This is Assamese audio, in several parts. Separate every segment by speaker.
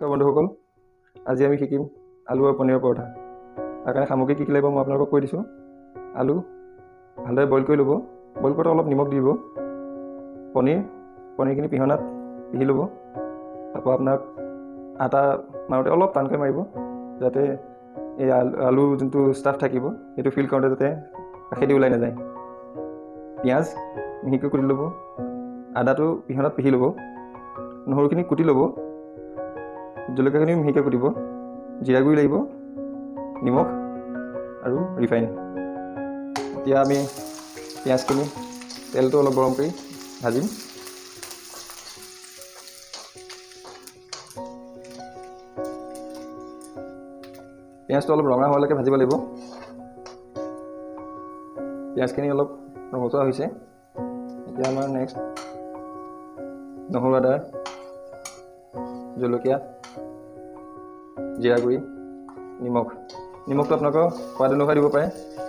Speaker 1: বন্ধুসকল, আজি আমি শিকিম আলু আৰু পনীৰৰ পৰঠা। তাৰ কাৰণে সামগ্ৰী কি লাগিব মই আপোনালোকক কৈ দিছোঁ। আলু ভালদৰে বইল কৰি ল'ব। বইল কৰোঁতে অলপ নিমখ দিব। পনীৰখিনি পিহনাত পিহি ল'ব। তাৰপৰা আপোনাক আটা মাৰোঁতে অলপ টানকৈ মাৰিব, যাতে এই আলু যোনটো ষ্টাফ থাকিব সেইটো ফিল কৰোঁতে যাতে কাষেদি ওলাই নাযায়। পিঁয়াজ মিহিকৈ কুটি ল'ব। আদাটো পিহনাত পিহি ল'ব। নহৰুখিনি কুটি ল'ব। জলকীয়াখিনি মিহিকৈ কুটিব। জিৰা গুড়ি লাগিব, নিমখ আৰু ৰিফাইন। এতিয়া আমি পিঁয়াজখিনি তেলটো অলপ গৰম কৰি ভাজিম। পিঁয়াজটো অলপ ৰঙা হোৱালৈকে ভাজিব লাগিব। পিঁয়াজখিনি অলপ ৰঙচুৱা হৈছে। এতিয়া আমাৰ নেক্সট নহৰু, আদা, জলকীয়া, জিৰা গুড়ি, নিমখটো আপোনালোকৰ সোৱাদ অনুসাৰে দিব পাৰে।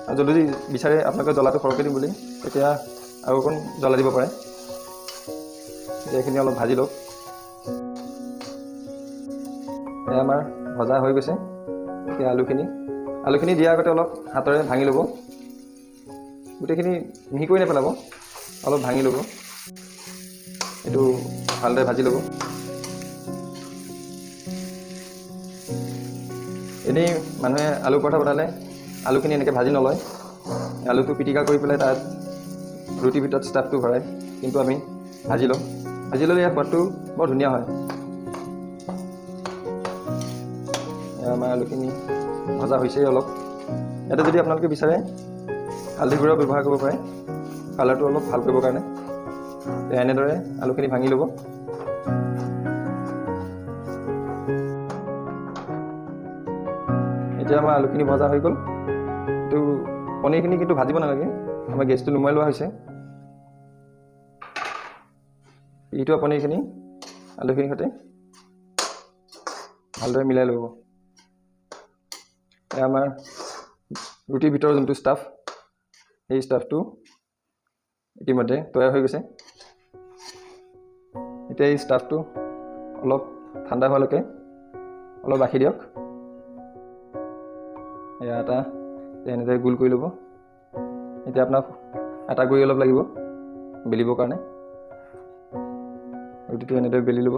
Speaker 1: আৰু যদি বিচাৰে আপোনালোকে জ্বলাটো সৰহকৈ দিম বুলি, তেতিয়া আৰু অকণ জ্বলা দিব পাৰে। এতিয়া এইখিনি অলপ ভাজি লওক। এয়া আমাৰ ভজা হৈ গৈছে। এতিয়া আলুখিনি দিয়াৰ আগতে অলপ হাতেৰে ভাঙি ল'ব। গোটেইখিনি মিহি কৰি নেপেলাব, অলপ ভাঙি ল'ব। এইটো ভালদৰে ভাজি ল'ব। এনেই মানুহে আলু পৰঠা বনালে আলুখিনি এনেকৈ ভাজি নলয়। আলুটো পিটিকা কৰি পেলাই তাত ৰুটিৰ ভিতৰত ষ্টাফটো ভৰাই, কিন্তু আমি ভাজি ল'ম। ভাজি ল'লে ইয়াৰ সোৱাদটো বৰ ধুনীয়া হয়। আমাৰ আলুখিনি ভজা হৈছেই অলপ। ইয়াতে যদি আপোনালোকে বিচাৰে হালধি গুড়া ব্যৱহাৰ কৰিব পাৰে, কালাৰটো অলপ ভাল কৰিবৰ কাৰণে। এনেদৰে আলুখিনি ভাঙি ল'ব। এতিয়া আমাৰ আলুখিনি ভজা হৈ গ'ল। এইটো পনীৰখিনি কিন্তু ভাজিব নালাগে, আমাৰ গেছটো নুমাই লোৱা হৈছে। এইটো পনীৰখিনি আলুখিনিৰ সৈতে ভালদৰে মিলাই ল'ব। এয়া আমাৰ ৰুটিৰ ভিতৰৰ যোনটো ষ্টাফ, সেই ষ্টাফটো ইতিমধ্যে তৈয়াৰ হৈ গৈছে। এতিয়া এই ষ্টাফটো অলপ ঠাণ্ডা হোৱালৈকে অলপ ৰাখি দিয়ক। এয়া আটা এনেদৰে গোল কৰি ল'ব। এতিয়া আপোনাক আটা গুড়ি অলপ লাগিব বেলিবৰ কাৰণে। ৰুটিটো এনেদৰে বেলি ল'ব।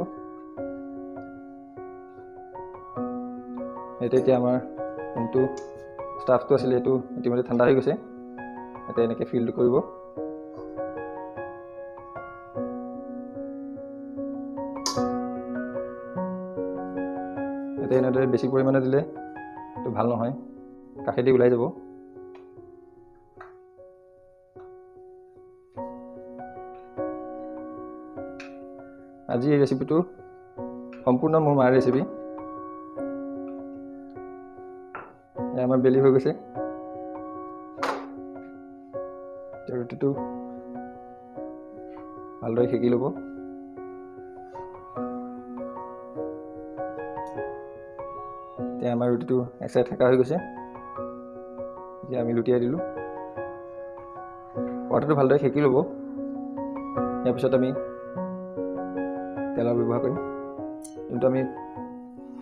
Speaker 1: এতিয়া আমাৰ যোনটো ষ্টাফটো আছিলে সেইটো ইতিমধ্যে ঠাণ্ডা হৈ গৈছে। এতিয়া এনেকৈ ফিলটো কৰিব। এতিয়া এনেদৰে বেছি পৰিমাণে দিলে এইটো ভাল নহয়, কাষেদি ওলাই যাব। আজি এই ৰেচিপিটো সম্পূৰ্ণ মোৰ মাৰ ৰেচিপি। আমাৰ বেলি হৈ গৈছে। ৰুটিটো ভালদৰে সেকি ল'ব। এতিয়া আমাৰ ৰুটিটো এক চাইড সেকা হৈ গৈছে। এতিয়া আমি লুটিয়াই দিলোঁ। পৰঠাটো ভালদৰে সেকি ল'ব। ইয়াৰ পিছত আমি তেলৰ ব্যৱহাৰ কৰিম, কিন্তু আমি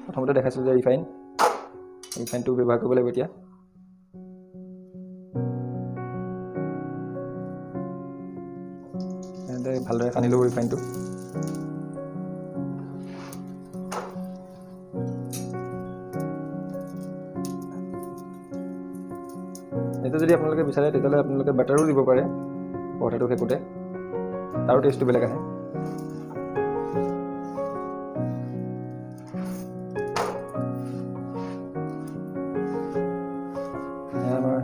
Speaker 1: প্ৰথমতে দেখাইছিলোঁ যে ৰিফাইনটো ব্যৱহাৰ কৰিব লাগিব। এতিয়া এনেদৰে ভালদৰে সানি ল'ব ৰিফাইনটো। এইটো যদি আপোনালোকে বিচাৰে তেতিয়াহ'লে আপোনালোকে বাটাৰো দিব পাৰে। পৰঠাটো সেকোঁতে তাৰো টেষ্টটো বেলেগ আহে। আমাৰ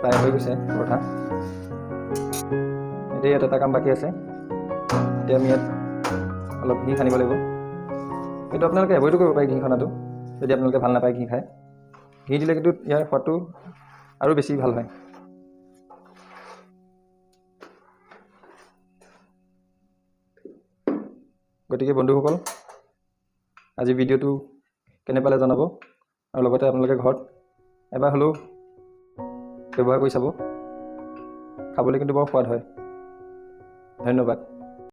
Speaker 1: প্ৰায় হৈ গৈছে পৰঠা। এতিয়া ইয়াত এটা কাম বাকী আছে। এতিয়া আমি ইয়াত অলপ ঘি সানিব লাগিব। কিন্তু আপোনালোকে এভইডো কৰিব পাৰে ঘি সনাটো, যদি আপোনালোকে ভাল নাপায় ঘি খায়। ঘি দিলে কিন্তু ইয়াৰ সোৱাদটো আৰু বেছি ভাল হয়। গতিকে বন্ধুসকল, আজি ভিডিঅ'টো কেনে পালে জনাব, আৰু লগতে আপোনালোকে ঘৰত এবাৰ হ'লেও ব্যৱহাৰ কৰি চাব। খাবলৈ কিন্তু বৰ সোৱাদ হয়। ধন্যবাদ।